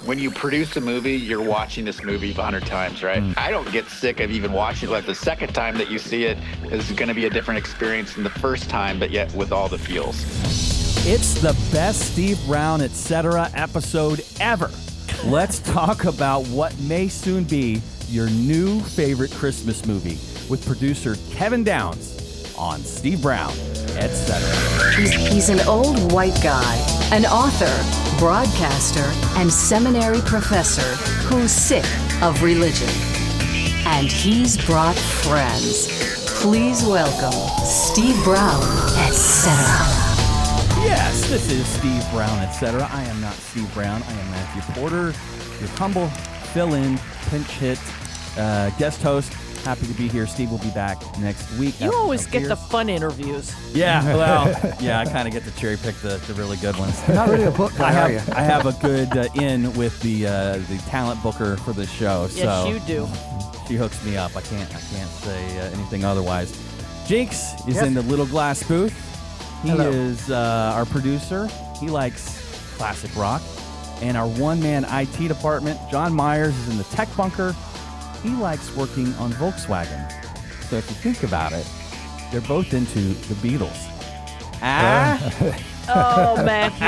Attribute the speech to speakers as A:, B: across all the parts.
A: when you produce a movie, you're watching this movie 100 times, right? I don't get sick of even watching it. Like the second time that you see it is going to be a different experience than the first time, but yet with all the feels.
B: It's the best Steve Brown, etc. episode ever. Let's talk about what may soon be your new favorite Christmas movie with producer Kevin Downs on Steve Brown, etc.
C: He's an old white guy, an author, broadcaster, and seminary professor who's sick of religion. And he's brought friends. Please welcome Steve Brown, etc.
B: Yes, this is Steve Brown, etc. I am not Steve Brown. I am Matthew Porter, your humble fill-in, pinch hit, guest host. Happy to be here. Steve will be back next week.
D: You always get the fun interviews.
B: Yeah, well, yeah, I kind of get to cherry pick the really good ones.
E: Not really a book guy, are you?
B: I have a good in with the talent booker for this show.
D: Yes,
B: so
D: you do.
B: She hooks me up. I can't say anything otherwise. Jinx is in the little glass booth. He is our producer. He likes classic rock. And our one-man IT department, John Myers, is in the tech bunker. He likes working on Volkswagen. So if you think about it, they're both into the Beatles.
D: Oh, Matthew.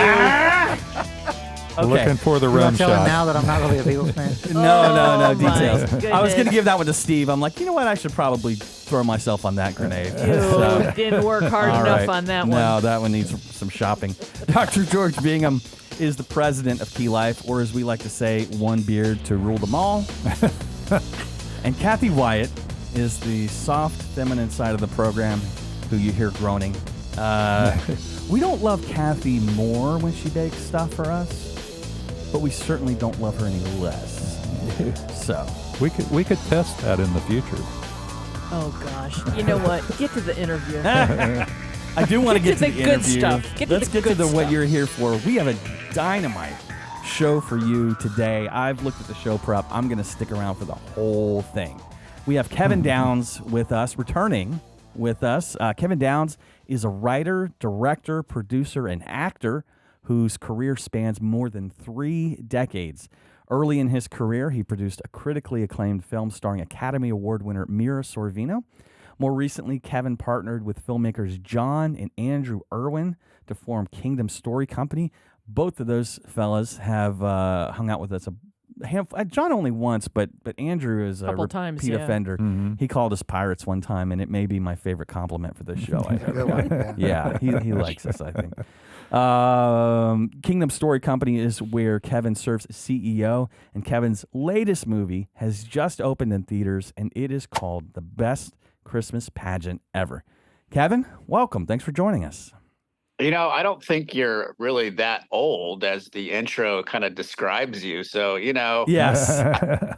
B: Okay.
F: Looking for the rim
E: Tell him
F: shot.
E: now that I'm not really a Beatles fan.
B: No
D: Oh, my
B: details. I was going to
D: goodness.
B: give that one to Steve. I'm like, you know what? I should probably throw myself on that grenade.
D: You didn't work hard
B: All
D: enough
B: right.
D: on that one.
B: No, that one needs some shopping. Dr. George Bingham is the president of Key Life, or as we like to say, one beard to rule them all. And Kathy Wyatt is the soft, feminine side of the program who you hear groaning. We don't love Kathy more when she bakes stuff for us, but we certainly don't love her any less. So
F: We could test that in the future.
D: Oh, gosh. You know what? Get to the interview.
B: I do want to get to the
D: good
B: interview.
D: stuff.
B: Let's get to
D: good
B: what
D: stuff.
B: you're here for. We have a dynamite show for you today. I've looked at the show prep. I'm going to stick around for the whole thing. We have Kevin Downs with us, returning with us. Kevin Downs is a writer, director, producer, and actor whose career spans more than 3 decades. Early in his career, he produced a critically acclaimed film starring Academy Award-winner Mira Sorvino. More recently, Kevin partnered with filmmakers Jon and Andrew Erwin to form Kingdom Story Company. Both of those fellas have hung out with us a handful. Jon only once, but Andrew is a
D: Couple
B: repeat
D: times, yeah.
B: offender. He called us pirates one time, and it may be my favorite compliment for this show. I
E: Good one,
B: yeah, he likes us, I think. Kingdom Story Company is where Kevin serves as CEO, and Kevin's latest movie has just opened in theaters, and it is called The Best Christmas Pageant Ever. Kevin, welcome. Thanks for joining us.
A: You know, I don't think you're really that old as the intro kind of describes you. So, you know,
B: Yes.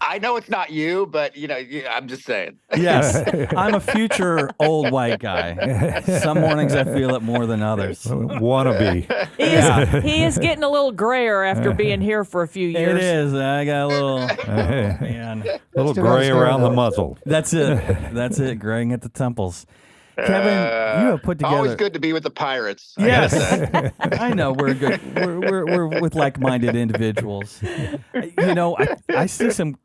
A: I know it's not you, but, you know, I'm just saying.
B: Yes. I'm a future old white guy. Some mornings I feel it more than others.
F: Wannabe.
D: He is getting a little grayer after being here for a few years.
B: It is. I got a little, man.
F: Little
E: Still got
F: gray
E: his hair,
F: around the
E: though.
F: muzzle.
B: That's it. That's it. Graying at the temples. Kevin, you have put together.
A: Always good to be with the Pirates. I
B: Yes,
A: gotta say.
B: I know we're good. We're with like-minded individuals. You know, I see some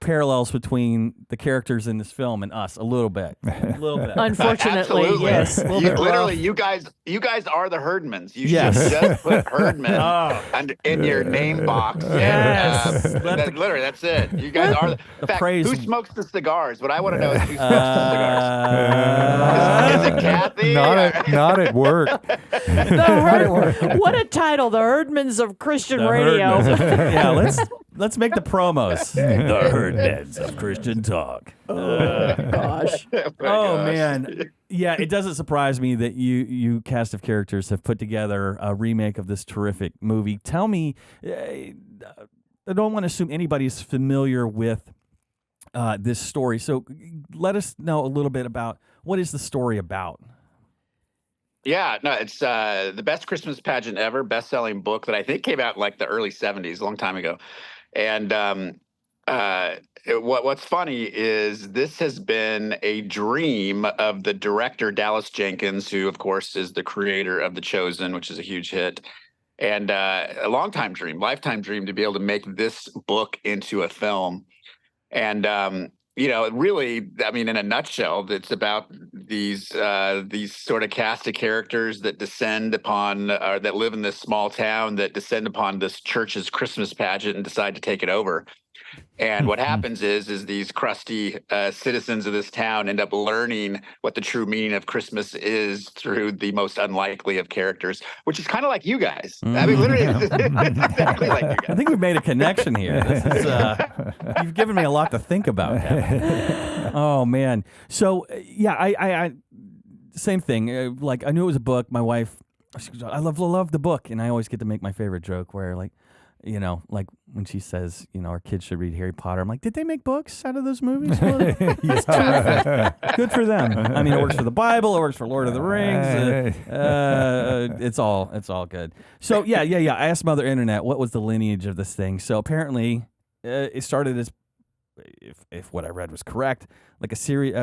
B: parallels between the characters in this film and us a little bit.
D: Unfortunately,
A: Absolutely.
D: yes. A little
A: You,
D: bit
A: literally,
D: rough.
A: you guys are the Herdmans. You
B: Yes.
A: should just put Herdman in your name box.
B: Yes.
A: And, literally, that's it. You guys are. In fact,
B: praise-
A: who smokes the cigars? What I want to know is who smokes the cigars. Is it Kathy?
F: Not at work.
D: What a title, the Herdmans of Christian
B: The
D: Radio.
B: Herdmans. Yeah, let's make the promos. The Herdmans of Christian Talk.
D: Gosh.
A: My
B: Oh
A: gosh.
B: man, yeah. It doesn't surprise me that you cast of characters have put together a remake of this terrific movie. Tell me, I don't want to assume anybody's familiar with this story, so let us know a little bit about what is the story about.
A: Yeah, no, it's the best Christmas pageant ever, best-selling book that I think came out in like the early 70s, a long time ago. And what's funny is this has been a dream of the director, Dallas Jenkins, who, of course, is the creator of The Chosen, which is a huge hit. and a lifetime dream to be able to make this book into a film. And really, I mean, in a nutshell, it's about these sort of cast of characters that descend upon, or that live in this small town, that descend upon this church's Christmas pageant and decide to take it over. And what happens is these crusty citizens of this town end up learning what the true meaning of Christmas is through the most unlikely of characters, which is kind of like you guys. I mean, literally, it's exactly like you guys.
B: I think we've made a connection here. This is, you've given me a lot to think about, Kevin. Oh, man. So, yeah, I same thing. Like, I knew it was a book. My wife, she goes, I love the book. And I always get to make my favorite joke where, like, like when she says, our kids should read Harry Potter, I'm like, did they make books out of those movies? Well, that's terrific. Good for them. I mean, it works for the Bible, it works for Lord of the Rings. It's all good. So yeah. I asked Mother Internet, what was the lineage of this thing? So apparently, it started as, if what I read was correct, like a series,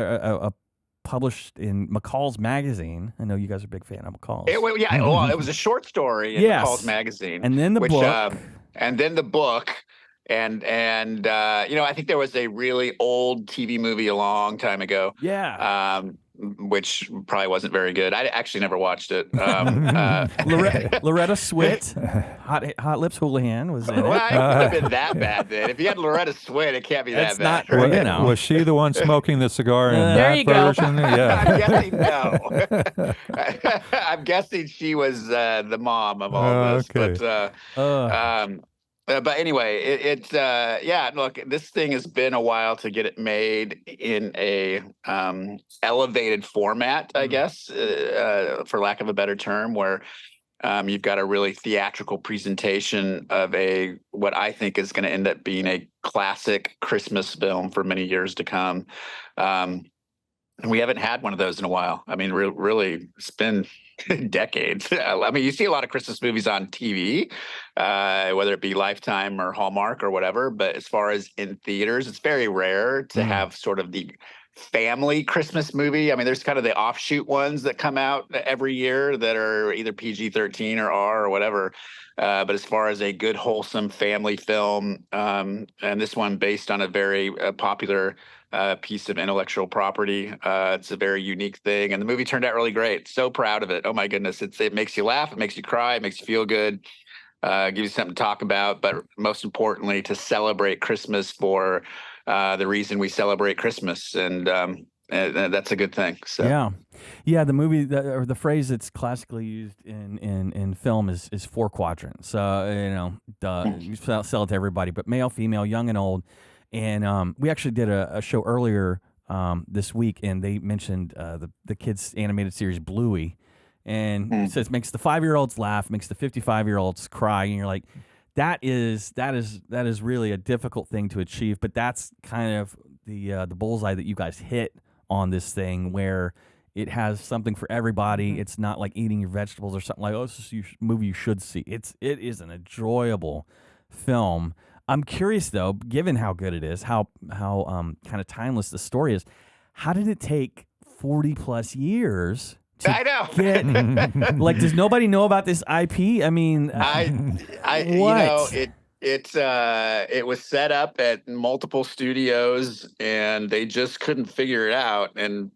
B: published in McCall's magazine. I know you guys are a big fan of McCall's.
A: It was a short story in McCall's magazine,
B: and then the book.
A: And then the book, and I think there was a really old TV movie a long time ago.
B: Yeah.
A: Which probably wasn't very good. I actually never watched it.
B: Loretta Swit, Hot Lips Houlihan was in it.
A: Well, it wouldn't have been that bad then. If you had Loretta Swit, it can't be that bad.
B: Not,
F: Was she the one smoking the cigar in
D: There
F: that
D: you go.
F: version? Yeah.
A: I'm guessing no. I'm guessing she was the mom of all this.
F: Okay.
A: But anyway, look, this thing has been a while to get it made in a elevated format, I guess, for lack of a better term, where you've got a really theatrical presentation of what I think is going to end up being a classic Christmas film for many years to come. And we haven't had one of those in a while. I mean, really, it's been decades. I mean, you see a lot of Christmas movies on TV, whether it be Lifetime or Hallmark or whatever. But as far as in theaters, it's very rare to have sort of the family Christmas movie. I mean, there's kind of the offshoot ones that come out every year that are either PG-13 or R or whatever. But as far as a good, wholesome family film, and this one based on a very popular piece of intellectual property, it's a very unique thing. And the movie turned out really great. So proud of it. Oh, my goodness. It makes you laugh. It makes you cry. It makes you feel good. Gives you something to talk about. But most importantly, to celebrate Christmas for the reason we celebrate Christmas. And that's a good thing. So.
B: Yeah. The movie, or the phrase that's classically used in film is four quadrants. You sell it to everybody, but male, female, young, and old. And we actually did a show earlier this week, and they mentioned the kids' animated series Bluey, and it says makes the 5-year-olds laugh, makes the 55-year-olds cry, and you're like, that is really a difficult thing to achieve. But that's kind of the bullseye that you guys hit on this thing, where it has something for everybody. It's not like eating your vegetables or something like, oh, this is a movie you should see. It is an enjoyable film. I'm curious though, given how good it is, how kind of timeless the story is, how did it take 40 plus years to
A: I know.
B: like, does nobody know about this IP? I mean, what?
A: It was set up at multiple studios and they just couldn't figure it out. And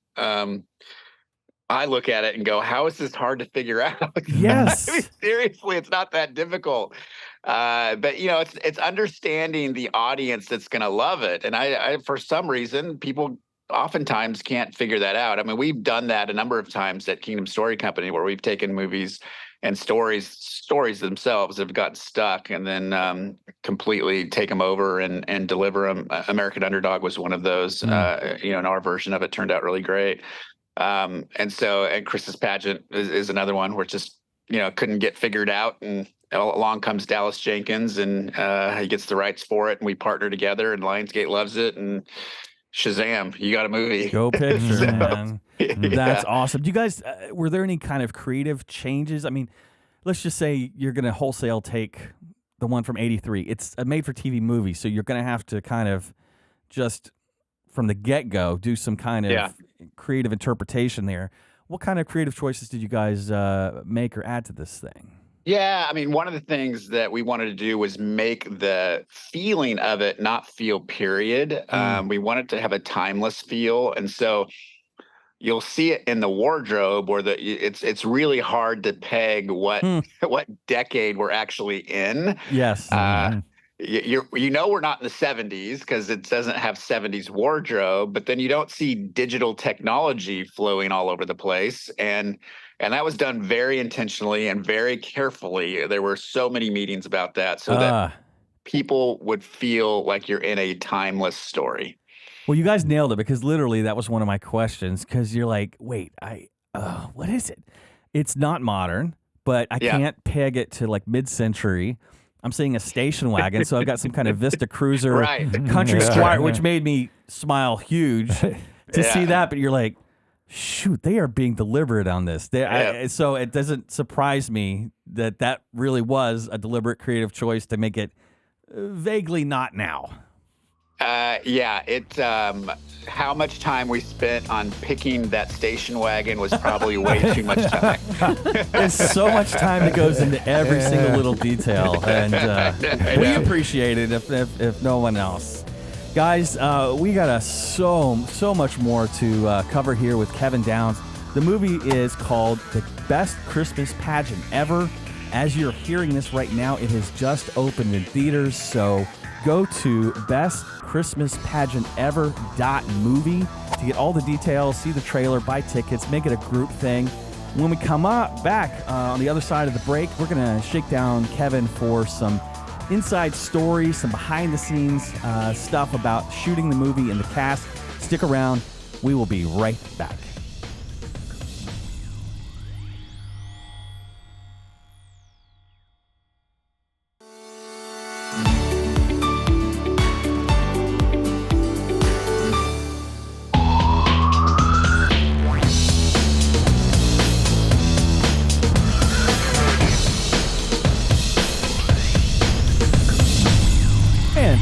A: I look at it and go, how is this hard to figure out?
B: Yes.
A: I mean, seriously, it's not that difficult. But it's understanding the audience that's going to love it. And I, for some reason, people oftentimes can't figure that out. I mean, we've done that a number of times at Kingdom Story Company, where we've taken movies and stories themselves have gotten stuck, and then completely take them over and deliver them. American Underdog was one of those. And our version of it turned out really great. And Christmas Pageant is another one where it just couldn't get figured out, and along comes Dallas Jenkins, and he gets the rights for it, and we partner together, and Lionsgate loves it, and Shazam, you got a movie.
B: Go picture, man. That's awesome. Do you guys, were there any kind of creative changes? I mean, let's just say you're going to wholesale take the one from 83. It's a made-for-TV movie, so you're going to have to kind of just from the get-go do some kind of creative interpretation there. What kind of creative choices did you guys make or add to this thing?
A: Yeah, I mean, one of the things that we wanted to do was make the feeling of it not feel period. We wanted to have a timeless feel, and so you'll see it in the wardrobe, where it's really hard to peg what what decade we're actually in.
B: Yes.
A: We're not in the 70s because it doesn't have 70s wardrobe, but then you don't see digital technology flowing all over the place, and that was done very intentionally and very carefully. There were so many meetings about that so that people would feel like you're in a timeless story.
B: Well, you guys nailed it, because literally that was one of my questions, because you're like, wait, what is it? It's not modern, but I can't peg it to like mid-century. I'm seeing a station wagon, so I've got some kind of Vista Cruiser country squire, which made me smile huge to see that. But you're like, shoot, they are being deliberate on this. So it doesn't surprise me that really was a deliberate creative choice to make it vaguely not now.
A: How much time we spent on picking that station wagon was probably way too much time.
B: There's so much time that goes into every single little detail, and we appreciate it if no one else. Guys, we got so much more to cover here with Kevin Downes. The movie is called The Best Christmas Pageant Ever. As you're hearing this right now, it has just opened in theaters, so go to bestchristmaspageantever.movie to get all the details, see the trailer, buy tickets, make it a group thing. When we come back on the other side of the break, we're going to shake down Kevin for some inside stories, some behind-the-scenes stuff about shooting the movie and the cast. Stick around. We will be right back.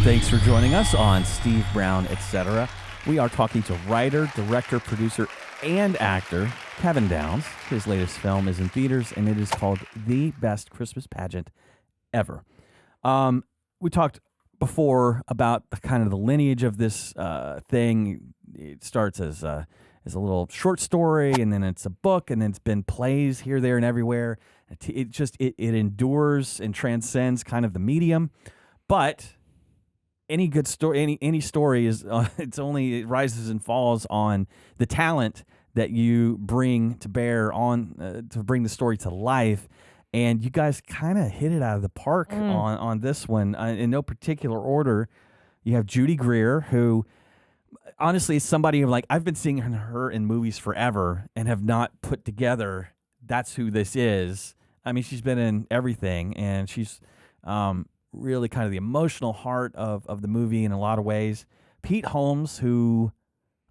B: Thanks for joining us on Steve Brown, etc. We are talking to writer, director, producer, and actor Kevin Downes. His latest film is in theaters, and it is called The Best Christmas Pageant Ever. We talked before about the lineage of this thing. It starts as a little short story, and then it's a book, and then it's been plays here, there, and everywhere. It endures and transcends kind of the medium, but any good story, any story is it rises and falls on the talent that you bring to bear on to bring the story to life. And you guys kind of hit it out of the park on this one. In no particular order, you have Judy Greer, who honestly is somebody who, like, I've been seeing her in movies forever and have not put together that's who this is. I mean, she's been in everything, and she's really kind of the emotional heart of the movie in a lot of ways. Pete Holmes, who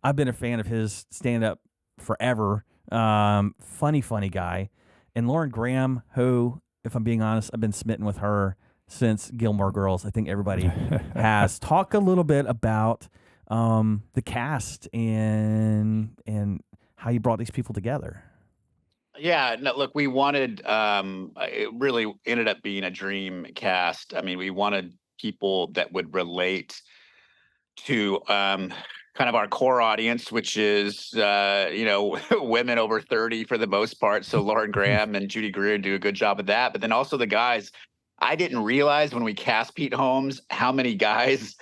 B: I've been a fan of his stand-up forever, funny guy. And Lauren Graham, who, if I'm being honest, I've been smitten with her since Gilmore Girls. I think everybody has. Talk a little bit about the cast and how you brought these people together.
A: Yeah, no, look, we wanted, it really ended up being a dream cast. I mean, we wanted people that would relate to kind of our core audience, which is, women over 30 for the most part. So Lauren Graham and Judy Greer do a good job of that. But then also the guys, I didn't realize when we cast Pete Holmes how many guys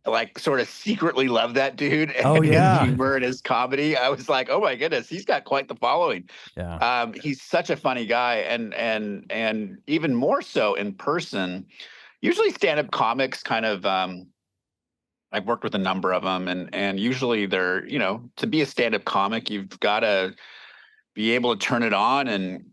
A: like sort of secretly love that dude and his humor and his comedy. I was like, oh my goodness, he's got quite the following. Yeah. He's such a funny guy, and even more so in person. Usually stand-up comics kind of, I've worked with a number of them, and usually they're, to be a stand-up comic, you've got to be able to turn it on and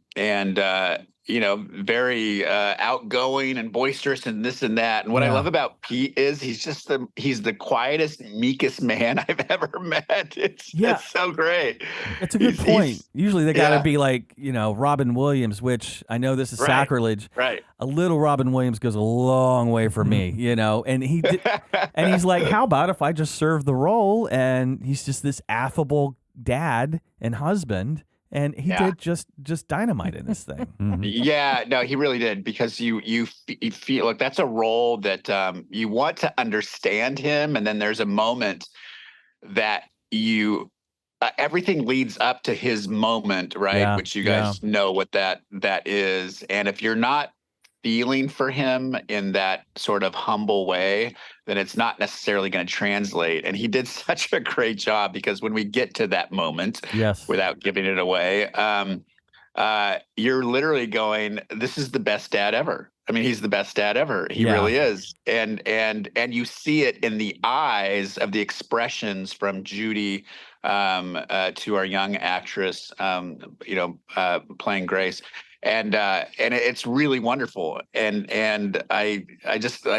A: very outgoing and boisterous and this and that. And what I love about Pete is he's the quietest, meekest man I've ever met. It's so great.
B: It's a good point. Usually they got to be like, Robin Williams, which I know this is sacrilege.
A: Right.
B: A little Robin Williams goes a long way for me, and and he's like, how about if I just serve the role? And he's just this affable dad and husband. and he did just dynamite in this thing.
A: Yeah, no, he really did, because you feel like that's a role that you want to understand him, and then there's a moment that you everything leads up to his moment, right?
B: Yeah,
A: Which you guys know what that is, and if you're not feeling for him in that sort of humble way, then it's not necessarily going to translate. And he did such a great job, because when we get to that moment,
B: Yes.
A: without giving it away, you're literally going, "This is the best dad ever." I mean, he's the best dad ever. He really is. And you see it in the eyes of the expressions from Judy to our young actress, playing Grace. And it's really wonderful. And I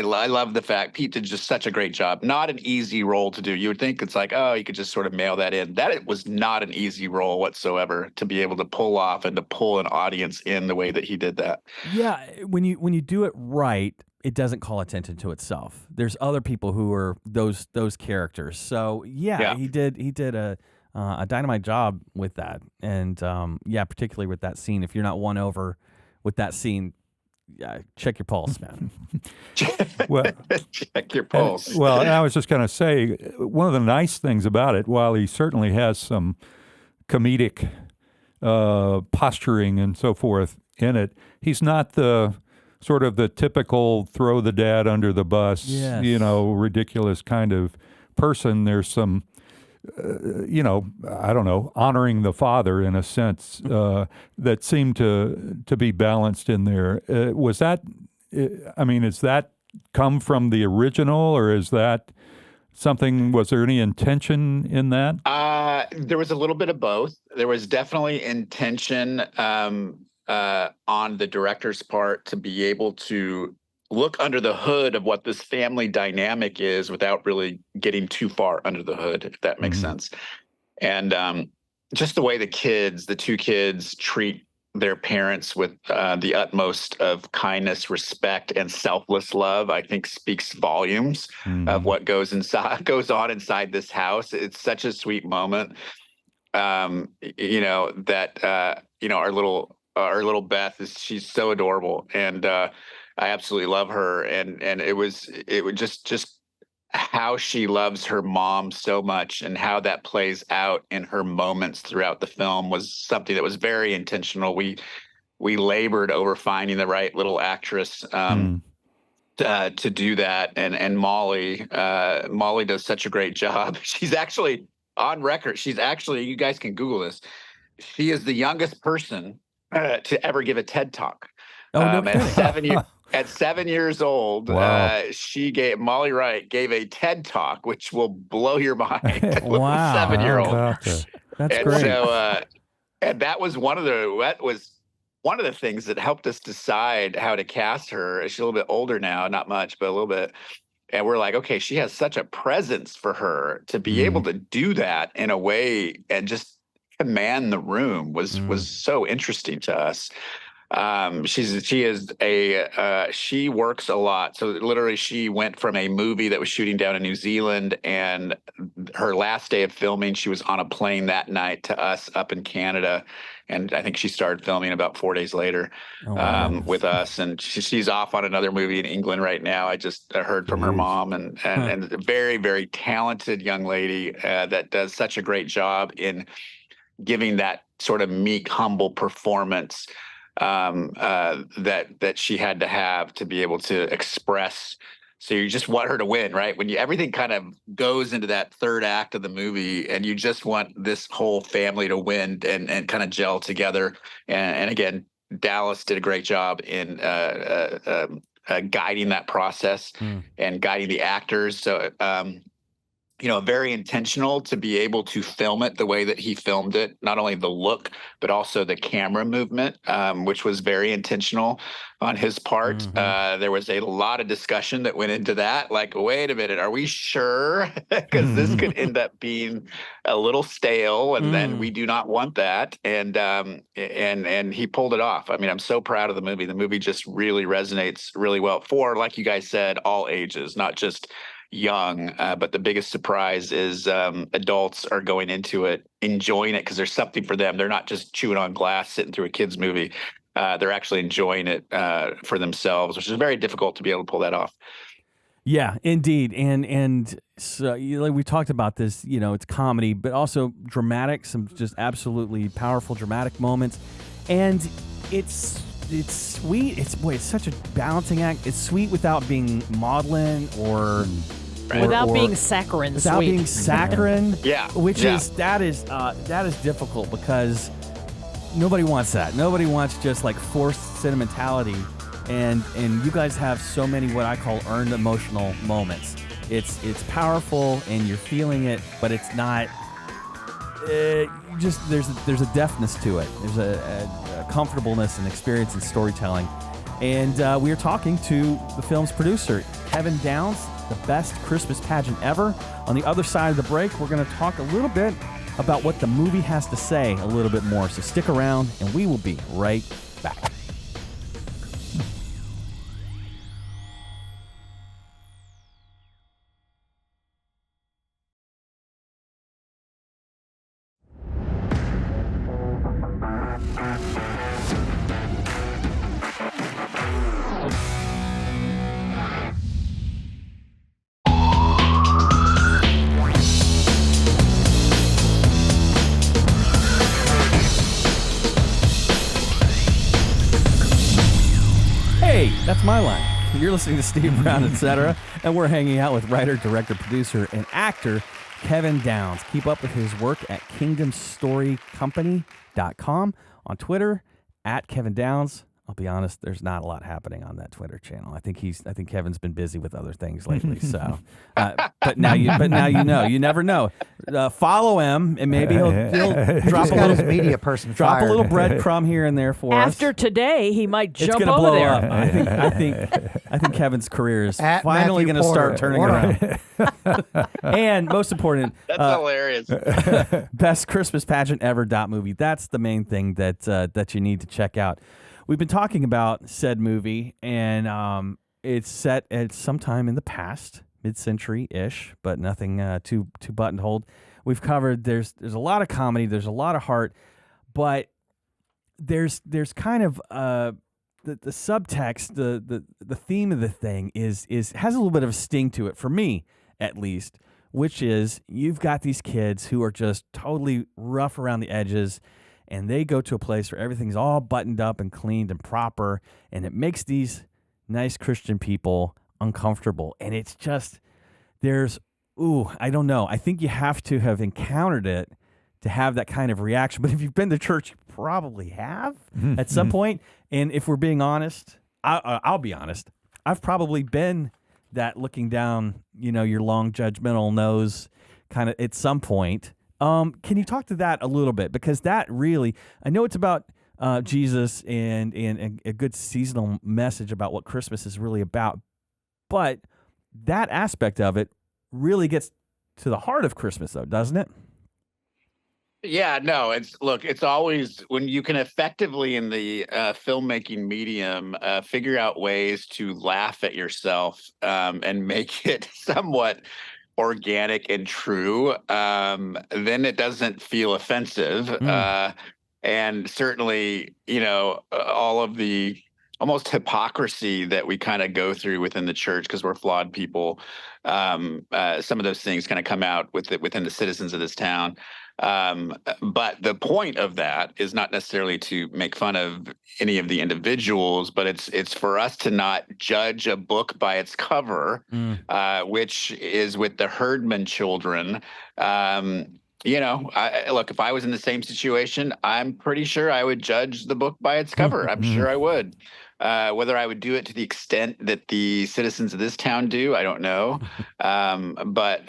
A: love the fact Pete did just such a great job. Not an easy role to do. You would think it's like, oh, you could just sort of mail that in. That it was not an easy role whatsoever to be able to pull off and to pull an audience in the way that he did that.
B: Yeah, when you do it right, it doesn't call attention to itself. There's other people who are those characters. So he did a dynamite job with that, and particularly with that scene. If you're not won over with that scene, check your pulse, man.
F: Well,
A: check your pulse.
F: And I was just going to say, one of the nice things about it, while he certainly has some comedic posturing and so forth in it, he's not the sort of the typical throw the dad under the bus, ridiculous kind of person. There's some I don't know, honoring the father in a sense that seemed to be balanced in there. Was that, is that come from the original, or is that something, was there any intention in that?
A: There was a little bit of both. There was definitely intention on the director's part to be able to look under the hood of what this family dynamic is without really getting too far under the hood, if that makes sense. And just the way the two kids treat their parents with the utmost of kindness, respect, and selfless love, I think speaks volumes of what goes on inside this house. It's such a sweet moment. That our little Beth she's so adorable, and I absolutely love her, and it was just how she loves her mom so much, and how that plays out in her moments throughout the film was something that was very intentional. We labored over finding the right little actress to do that, and Molly does such a great job. She's actually on record. She's actually, you guys can Google this, she is the youngest person to ever give a TED Talk. At 7 years old,
F: wow.
A: Molly Wright gave a TED Talk, which will blow your mind.
B: Wow.
A: 7-year-old.
B: That's
A: and
B: great.
A: So, and that was one of the things that helped us decide how to cast her. She's a little bit older now, not much, but a little bit. And we're like, okay, she has such a presence for her to be able to do that in a way and just command the room was so interesting to us. She works a lot. So literally she went from a movie that was shooting down in New Zealand, and her last day of filming, she was on a plane that night to us up in Canada. And I think she started filming about 4 days later with us. And she's off on another movie in England right now. I just heard from her mom, and a very, very talented young lady that does such a great job in giving that sort of meek, humble performance that she had to have to be able to express. So you just want her to win, right? When everything kind of goes into that third act of the movie, and you just want this whole family to win and kind of gel together. And again, Dallas did a great job in guiding that process and guiding the actors. So very intentional to be able to film it the way that he filmed it, not only the look, but also the camera movement, which was very intentional on his part. There was a lot of discussion that went into that. Like, wait a minute, are we sure? Because this could end up being a little stale, and then we do not want that. And he pulled it off. I mean, I'm so proud of the movie. The movie just really resonates really well for, like you guys said, all ages, not just young. But the biggest surprise is adults are going into it, enjoying it because there's something for them. They're not just chewing on glass, sitting through a kid's movie. They're actually enjoying it for themselves, which is very difficult to be able to pull that off.
B: Yeah, indeed, and so we talked about this. It's comedy, but also dramatic. Some just absolutely powerful dramatic moments, and it's sweet. It's such a balancing act. It's sweet without being maudlin or
D: without being saccharine.
B: Without
D: sweet.
B: being saccharine.
A: Yeah,
B: that is difficult because nobody wants that. Nobody wants just like forced sentimentality. And you guys have so many what I call earned emotional moments. It's powerful and you're feeling it, but it's not. Just there's a deftness to it. There's a comfortableness and experience in storytelling. And we are talking to the film's producer, Kevin Downs, the best Christmas pageant ever. On the other side of the break, we're going to talk a little bit about what the movie has to say a little bit more. So stick around, and we will be right back. That's my line. You're listening to Steve Brown, etc., and we're hanging out with writer, director, producer, and actor Kevin Downs. Keep up with his work at kingdomstorycompany.com, on Twitter at Kevin Downs. I'll be honest, there's not a lot happening on that Twitter channel. I think Kevin's been busy with other things lately. So, but now you know. You never know. Follow him, and maybe he'll drop a little
E: media person.
B: Drop
E: fired.
B: a little breadcrumb here and there for us.
D: After today, he might jump
B: It's gonna
D: over
B: blow
D: there.
B: up. I think Kevin's career is
E: At
B: finally
E: Matthew
B: going to start
E: Porter.
B: turning around. And most important,
A: That's hilarious.
B: best Christmas pageant ever movie. That's the main thing that you need to check out. We've been talking about said movie, and it's set at some time in the past, mid-century-ish, but nothing too buttonholed. We've covered there's a lot of comedy, there's a lot of heart, but there's kind of the subtext, the theme of the thing is has a little bit of a sting to it, for me at least, which is you've got these kids who are just totally rough around the edges, and they go to a place where everything's all buttoned up and cleaned and proper, and it makes these nice Christian people uncomfortable. And it's just, I don't know. I think you have to have encountered it to have that kind of reaction. But if you've been to church, you probably have at some point. And if we're being honest, I'll be honest, I've probably been that looking down, your long judgmental nose kind of at some point. Can you talk to that a little bit? Because that really, I know it's about Jesus and a good seasonal message about what Christmas is really about, but that aspect of it really gets to the heart of Christmas, though, doesn't it?
A: Yeah, no, it's always when you can effectively in the filmmaking medium figure out ways to laugh at yourself and make it somewhat organic and true, then it doesn't feel offensive. And certainly, all of the almost hypocrisy that we kind of go through within the church because we're flawed people. Some of those things kind of come out within the citizens of this town. But the point of that is not necessarily to make fun of any of the individuals, but it's for us to not judge a book by its cover, which is with the Herdman children. Look, if I was in the same situation, I'm pretty sure I would judge the book by its cover. I'm sure I would. Whether I would do it to the extent that the citizens of this town do, I don't know. But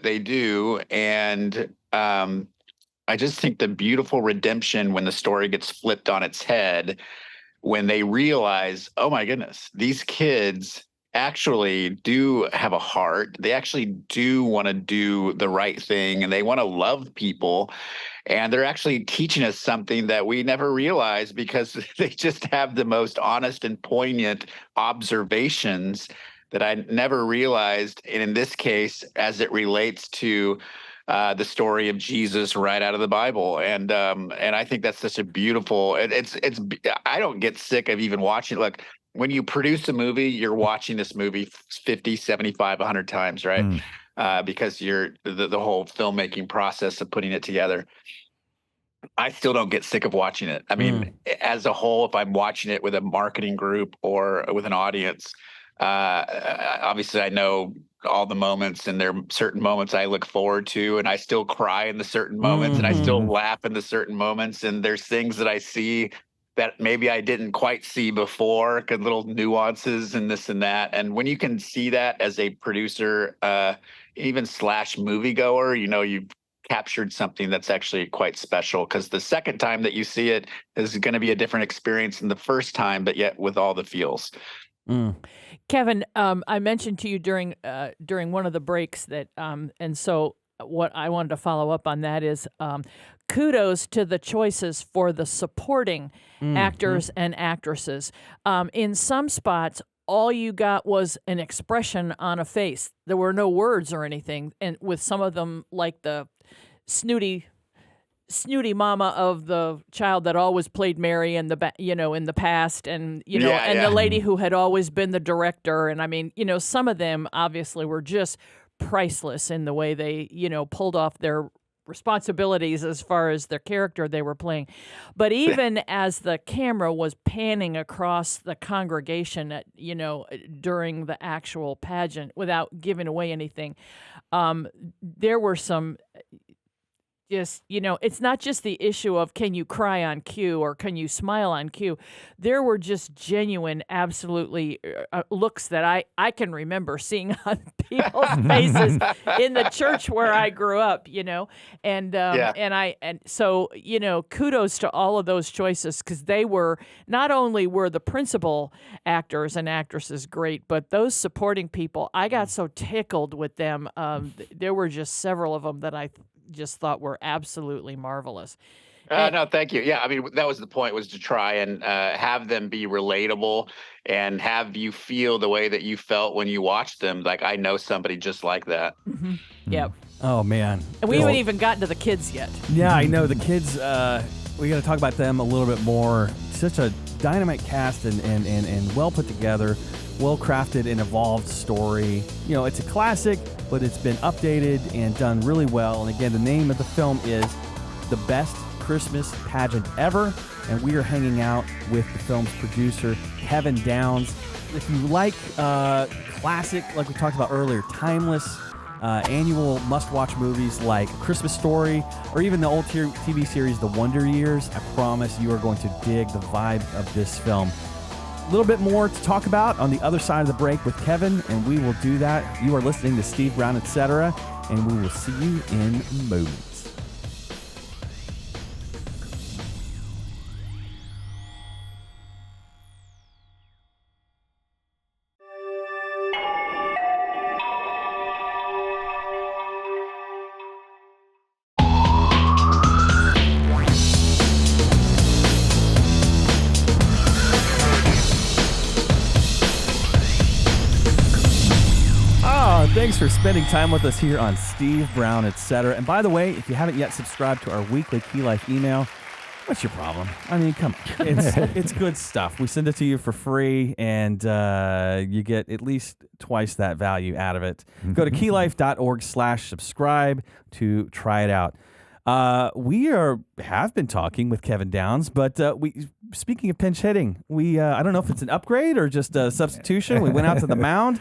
A: they do. And I just think the beautiful redemption when the story gets flipped on its head, when they realize, oh my goodness, these kids actually do have a heart. They actually do want to do the right thing, and they want to love people. And they're actually teaching us something that we never realized because they just have the most honest and poignant observations that I never realized. And in this case, as it relates to the story of Jesus right out of the Bible, and I think that's such a beautiful. It's I don't get sick of even watching. Look, when you produce a movie, you're watching this movie 50, 75, 100 times, right? Because you're the whole filmmaking process of putting it together. I still don't get sick of watching it. I mean, as a whole, if I'm watching it with a marketing group or with an audience, obviously I know all the moments, and there are certain moments I look forward to, and I still cry in the certain moments, and I still laugh in the certain moments. And there's things that I see that maybe I didn't quite see before, little nuances and this and that. And when you can see that as a producer, even / moviegoer, you've captured something that's actually quite special, because the second time that you see it is going to be a different experience than the first time, but yet with all the feels.
D: Kevin, I mentioned to you during one of the breaks that, and so what I wanted to follow up on that is kudos to the choices for the supporting actors and actresses. In some spots, all you got was an expression on a face. There were no words or anything, and with some of them, like the snooty mama of the child that always played Mary in the past, and the lady who had always been the director. And I mean, some of them obviously were just priceless in the way they, pulled off their responsibilities as far as their character they were playing. But even as the camera was panning across the congregation at, during the actual pageant, without giving away anything, there were some just, it's not just the issue of can you cry on cue or can you smile on cue. There were just genuine, absolutely looks that I can remember seeing on people's faces in the church where I grew up, and so kudos to all of those choices, because they were not only were the principal actors and actresses great, but those supporting people, I got so tickled with them. There were just several of them that I just thought were absolutely marvelous.
A: No, thank you. Yeah, I mean, that was the point, was to try and have them be relatable and have you feel the way that you felt when you watched them. Like, I know somebody just like that.
D: Yep.
B: Oh, man.
D: And we haven't even gotten to the kids yet.
B: Yeah, I know. The kids, we got to talk about them a little bit more. Such a dynamite cast and well put together, well crafted and evolved story. It's a classic, but it's been updated and done really well. And again, the name of the film is The Best Christmas Pageant Ever, and we are hanging out with the film's producer, Kevin Downs. If you like classic, like we talked about earlier, timeless annual must-watch movies like Christmas Story, or even the old TV series The Wonder Years, I promise you are going to dig the vibe of this film. A little bit more to talk about on the other side of the break with Kevin, and we will do that. You are listening to Steve Brown, etc., and we will see you in moments. Thanks for spending time with us here on Steve Brown, etc. And by the way, if you haven't yet subscribed to our weekly Key Life email, what's your problem? I mean, come on. It's good stuff. We send it to you for free, and you get at least twice that value out of it. Go to keylife.org/subscribe to try it out. We have been talking with Kevin Downs, but speaking of pinch hitting, I don't know if it's an upgrade or just a substitution. We went out to the mound.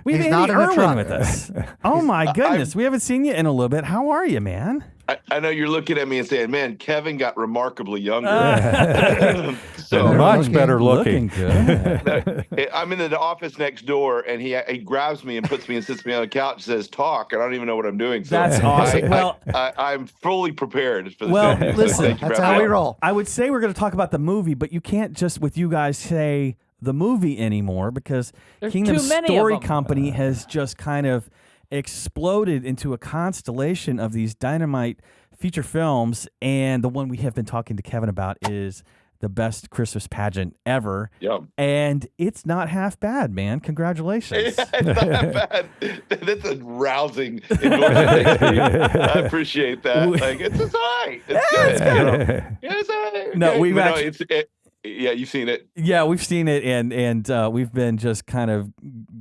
B: We have Andy Erwin with us. Oh my goodness, we haven't seen you in a little bit. How are you, man?
G: I know you're looking at me and saying, "Man, Kevin got remarkably younger."
F: So much better looking.
B: Good.
G: I'm in the office next door, and he grabs me and puts me and sits me on the couch and says, "Talk," and I don't even know what I'm doing. So
B: that's awesome.
G: I'm fully prepared for this.
B: Well, listen,
E: that's how we roll.
B: I would say we're going to talk about the movie, but you can't just with you guys say the movie anymore, because
D: There's
B: Kingdom
D: too many
B: Story
D: of them.
B: Company has just kind of exploded into a constellation of these dynamite feature films, and the one we have been talking to Kevin about is the best Christmas pageant ever.
G: Yeah.
B: And it's not half bad, man. Congratulations.
G: It's not that bad. That's a rousing endorsement. I appreciate that. Like, it's all right. It's good. Yeah, it's all right.
B: No,
G: Okay.
B: we've
G: But
B: actually.
G: yeah, you've seen it.
B: Yeah, we've seen it, and we've been just kind of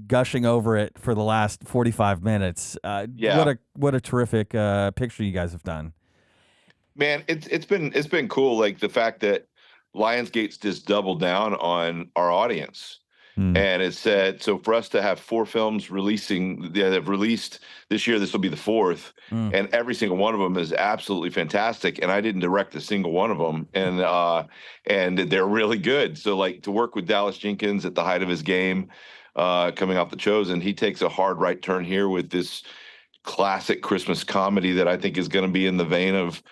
B: gushing over it for the last 45 minutes.
G: Yeah.
B: What a terrific picture you guys have done.
G: Man, it's been cool. Like the fact that Lionsgate's just doubled down on our audience. And it said, so for us to have 4 films releasing, they've released this year, this will be the 4th, and every single one of them is absolutely fantastic. And I didn't direct a single one of them, and they're really good. So like to work with Dallas Jenkins at the height of his game, coming off The Chosen, he takes a hard right turn here with this classic Christmas comedy that I think is going to be in the vein of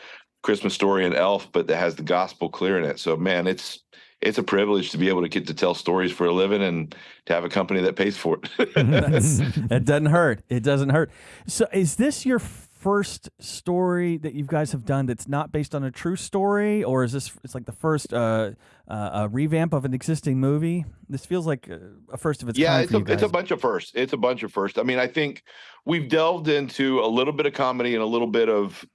G: Christmas Story and Elf, but that has the gospel clear in it. So man, it's a privilege to be able to get to tell stories for a living and to have a company that pays for it.
B: It doesn't hurt. It doesn't hurt. So is this your first story that you guys have done that's not based on a true story, or is this it's like the first revamp of an existing movie? This feels like a first of its kind for you guys.
G: It's a bunch of firsts. It's a bunch of firsts. I mean, I think we've delved into a little bit of comedy and a little bit of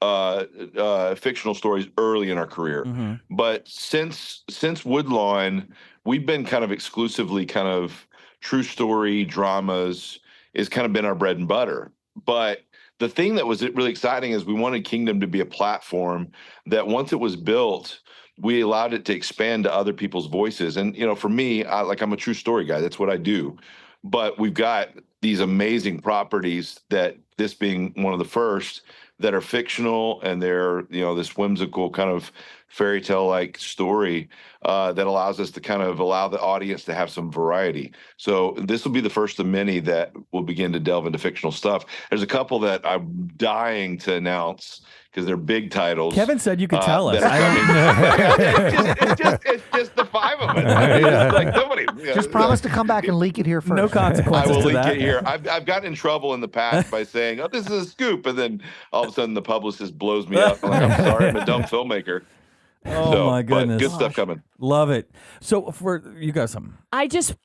G: fictional stories early in our career. But since Woodlawn, we've been kind of exclusively kind of true story dramas is kind of been our bread and butter. But the thing that was really exciting is we wanted Kingdom to be a platform that once it was built, we allowed it to expand to other people's voices. And, you know, for me, I'm a true story guy. That's what I do. But we've got these amazing properties, that this being one of the first, that are fictional, and they're, you know, this whimsical kind of fairy tale like story that allows us to kind of allow the audience to have some variety. So this will be the first of many that will begin to delve into fictional stuff. There's a couple that I'm dying to announce because they're big titles.
B: Kevin said you could tell us.
G: It's just the 5 of them. I mean, it's like somebody,
E: Just promise to come back and leak it here first.
B: No consequences.
G: I will
B: to
G: link
B: that.
G: it here. I've gotten in trouble in the past by saying, "Oh, this is a scoop," and then all of a sudden the publicist blows me up. I'm like, "I'm sorry, I'm a dumb filmmaker."
B: Oh my goodness!
G: But good stuff coming.
B: Love it. So for you got something.
D: I just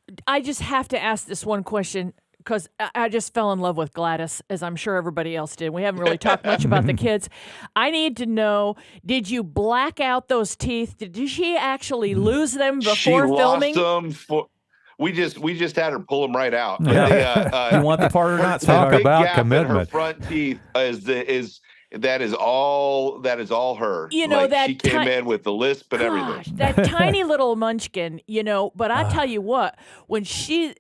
D: have to ask this one question, because I just fell in love with Gladys, as I'm sure everybody else did. We haven't really talked much about the kids. I need to know, did you black out those teeth? Did she actually lose them before filming?
G: She lost them we just had her pull them right out.
B: You want the part or not?
F: Talk
G: Big
F: about
G: gap
F: commitment.
G: in her front teeth that is all her.
D: You know,
G: like,
D: that
G: she came in with the lisp and everything.
D: That tiny little munchkin, you know, but I tell you what, when she,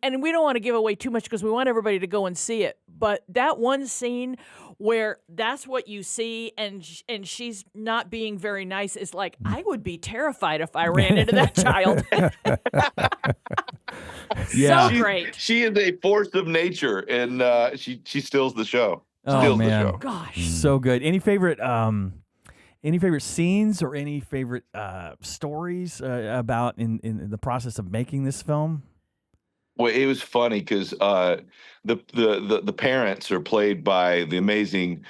D: and we don't want to give away too much because we want everybody to go and see it, but that one scene where that's what you see and she's not being very nice is like, I would be terrified if I ran into that child.
B: Yeah.
D: So great.
G: She is a force of nature, and she steals the show.
B: Oh man,
G: the show.
D: Gosh,
B: so good. Any favorite scenes or any favorite stories about in the process of making this film?
G: Well, it was funny because the parents are played by the amazing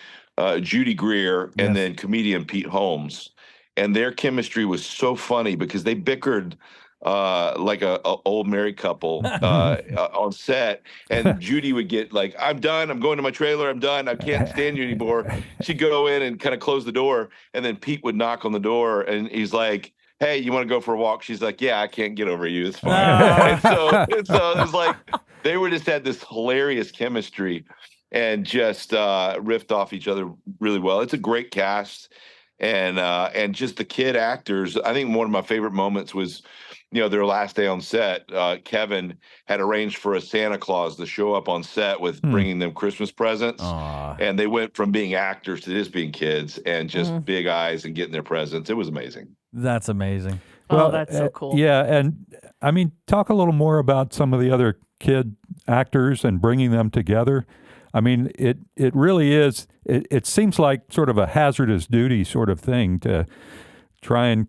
G: Judy Greer and then comedian Pete Holmes, and their chemistry was so funny because they bickered like a old married couple on set, and Judy would get like, "I'm done. I'm going to my trailer. I'm done. I can't stand you anymore." She'd go in and kind of close the door, and then Pete would knock on the door, and he's like, "Hey, you want to go for a walk?" She's like, "Yeah, I can't get over you. It's fine." and so it was like they were just had this hilarious chemistry and just riffed off each other really well. It's a great cast, and just the kid actors. I think one of my favorite moments was, you know, their last day on set. Kevin had arranged for a Santa Claus to show up on set with bringing them Christmas presents. And they went from being actors to just being kids and just big eyes and getting their presents. It was amazing.
B: That's amazing.
D: Well, that's so cool.
F: Yeah, and I mean, talk a little more about some of the other kid actors and bringing them together. I mean, it really is. It seems like sort of a hazardous duty sort of thing to try and,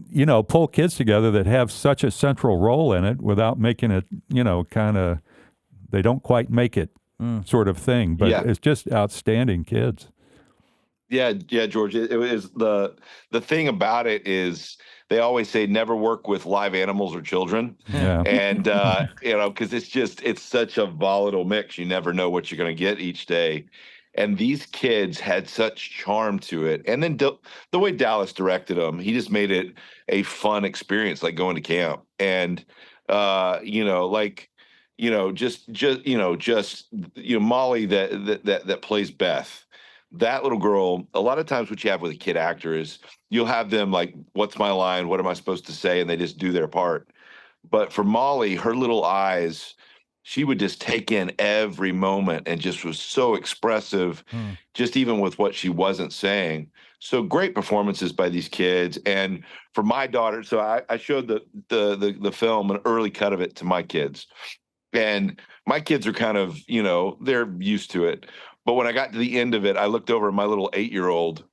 F: you know, pull kids together that have such a central role in it without making it, you know, kind of, they don't quite make it sort of thing. But it's just outstanding kids.
G: Yeah, George. It was the thing about it is they always say never work with live animals or children.
F: Yeah.
G: And, because it's such a volatile mix. You never know what you're going to get each day. And these kids had such charm to it. And then the way Dallas directed them, he just made it a fun experience, like going to camp. And, Molly that plays Beth, that little girl, a lot of times what you have with a kid actor is you'll have them like, what's my line? What am I supposed to say? And they just do their part. But for Molly, her little eyes, she would just take in every moment and just was so expressive, just even with what she wasn't saying. So great performances by these kids. And for my daughter, so I showed the film, an early cut of it to my kids. And my kids are kind of, they're used to it. But when I got to the end of it, I looked over at my little 8-year-old.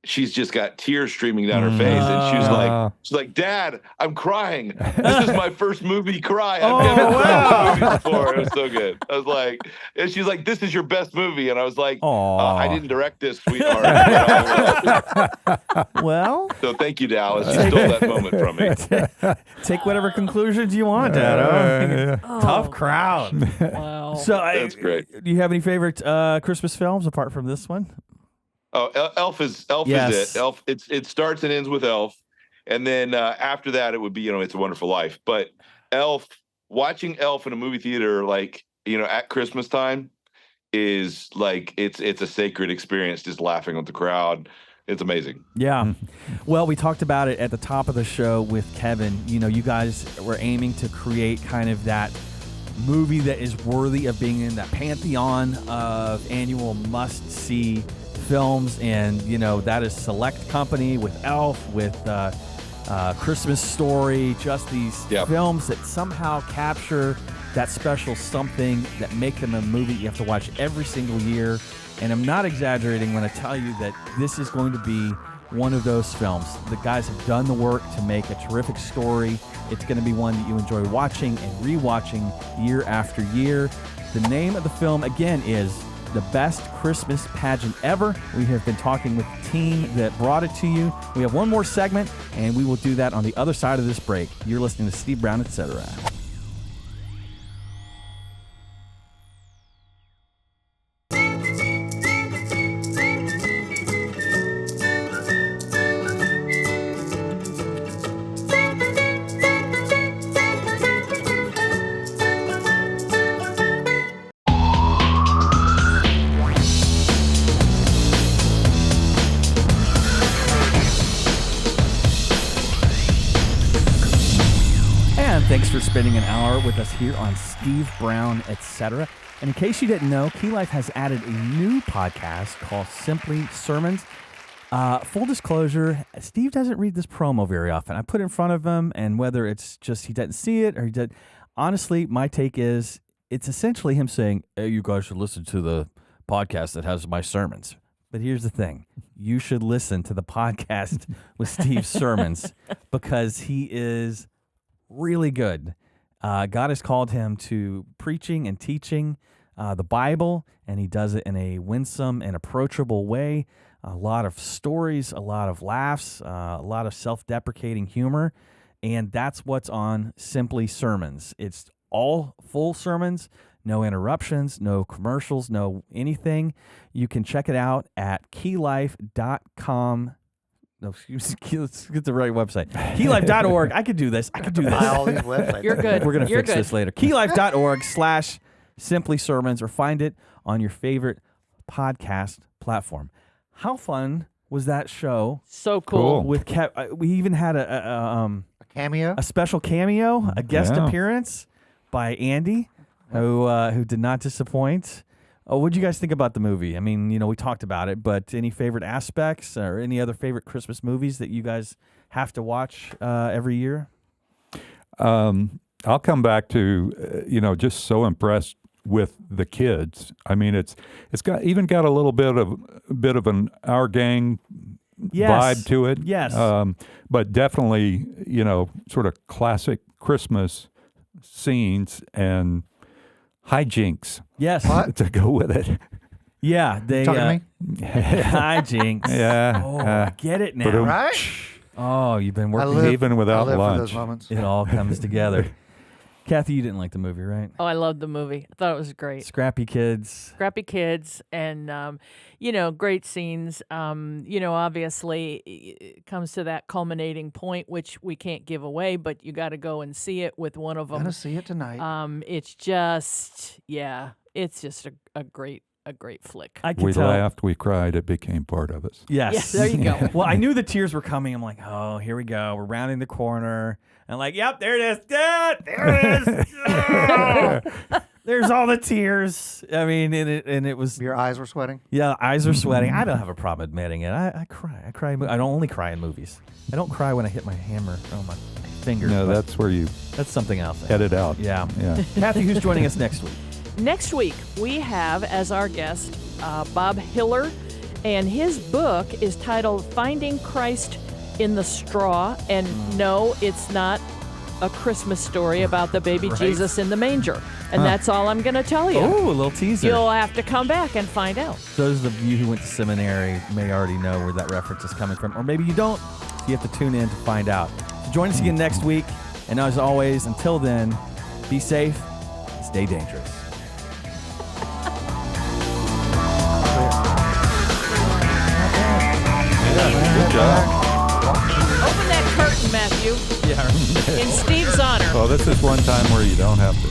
G: She's just got tears streaming down her face. And she's like, Dad, I'm crying. This is my first movie cry. I've never cried in a movie before. It was so good. I was like, and she's like, this is your best movie. And I was like, I didn't direct this, sweetheart.
B: Well.
G: So thank you, Dallas. You stole that moment from me.
B: Take whatever conclusions you want, Dad. Tough crowd.
D: Wow.
B: So
G: That's great.
B: Do you have any favorite Christmas films apart from this one?
G: Oh, Elf is it. Elf. It starts and ends with Elf, and then after that, it would be It's a Wonderful Life. But Elf, watching Elf in a movie theater, at Christmas time, is like it's a sacred experience. Just laughing with the crowd, it's amazing.
B: Yeah. Well, we talked about it at the top of the show with Kevin. You guys were aiming to create kind of that movie that is worthy of being in that pantheon of annual must-see films, and that is Select Company with Elf, with Christmas Story, just these films that somehow capture that special something that make them a movie you have to watch every single year. And I'm not exaggerating when I tell you that this is going to be one of those films. The guys have done the work to make a terrific story. It's going to be one that you enjoy watching and rewatching year after year. The name of the film, again, is The Best Christmas Pageant Ever. We have been talking with the team that brought it to you. We have one more segment, and we will do that on the other side of this break. You're listening to Steve Brown, etc. Thanks for spending an hour with us here on Steve Brown, etc. And in case you didn't know, Key Life has added a new podcast called Simply Sermons. Full disclosure, Steve doesn't read this promo very often. I put it in front of him, and whether it's just he doesn't see it or he did, honestly, my take is it's essentially him saying, hey, you guys should listen to the podcast that has my sermons. But here's the thing. You should listen to the podcast with Steve's sermons because he is really good. God has called him to preaching and teaching the Bible, and he does it in a winsome and approachable way. A lot of stories, a lot of laughs, a lot of self-deprecating humor, and that's what's on Simply Sermons. It's all full sermons, no interruptions, no commercials, no anything. You can check it out at keylife.com. No, excuse me, let's get the right website. Keylife.org. I could do this.
E: Buy all these websites.
D: You're good.
B: We're going to
D: You're
B: fix
D: good.
B: this later. Keylife.org/Simply Sermons, or find it on your favorite podcast platform. How fun was that show?
D: So cool.
B: With we even had a
E: Cameo?
B: a special cameo, a guest appearance by Andy, who did not disappoint. Oh, what did you guys think about the movie? I mean, we talked about it, but any favorite aspects or any other favorite Christmas movies that you guys have to watch every year?
F: I'll come back to, just so impressed with the kids. I mean, it's got a little bit of an Our Gang vibe to it.
B: Yes.
F: But definitely, sort of classic Christmas scenes and hijinks.
B: Yes.
F: To go with it.
B: Yeah. They
E: Talking to me?
B: hijinks.
F: Yeah.
B: Oh, I get it now.
F: Ba-dum.
E: Right?
B: Oh, you've been
E: I
B: working.
E: live,
F: even without
E: I live for
F: lunch.
E: those moments.
B: It all comes together. Kathy, you didn't like the movie, right?
D: Oh, I loved the movie. I thought it was great.
B: Scrappy kids.
D: Scrappy kids and great scenes. Obviously it comes to that culminating point, which we can't give away, but you got to go and see it with one of them.
E: Gonna see it tonight.
D: It's just a great flick.
B: I could
F: We
B: tell.
F: laughed, we cried, it became part of us.
B: Yes.
D: Yes, there you go.
B: Well, I knew the tears were coming. I'm like, oh, here we go. We're rounding the corner. And like, yep, there it is. Yeah, there it is. Oh, there's all the tears. I mean, and it was,
E: Your eyes were sweating.
B: yeah, eyes are sweating. I don't have a problem admitting it. I cry. I cry. I don't only cry in movies. I don't cry when I hit my hammer on my finger.
F: No,
B: but
F: that's where you
B: that's something else.
F: head it out.
B: Yeah.
F: Yeah.
B: Kathy, who's joining us next week?
D: Next week, we have as our guest Bob Hiller, and his book is titled Finding Christ in the Straw. And no, it's not a Christmas story about the baby Jesus in the manger. And that's all I'm going to tell you.
B: Oh, a little teaser.
D: You'll have to come back and find out.
B: Those of you who went to seminary may already know where that reference is coming from, or maybe you don't. So you have to tune in to find out. So join us again next week. And as always, until then, be safe, stay dangerous.
F: Good job.
D: Open that curtain, Matthew,
B: Yeah.
D: in Steve's honor.
F: Well, this is one time where you don't have to.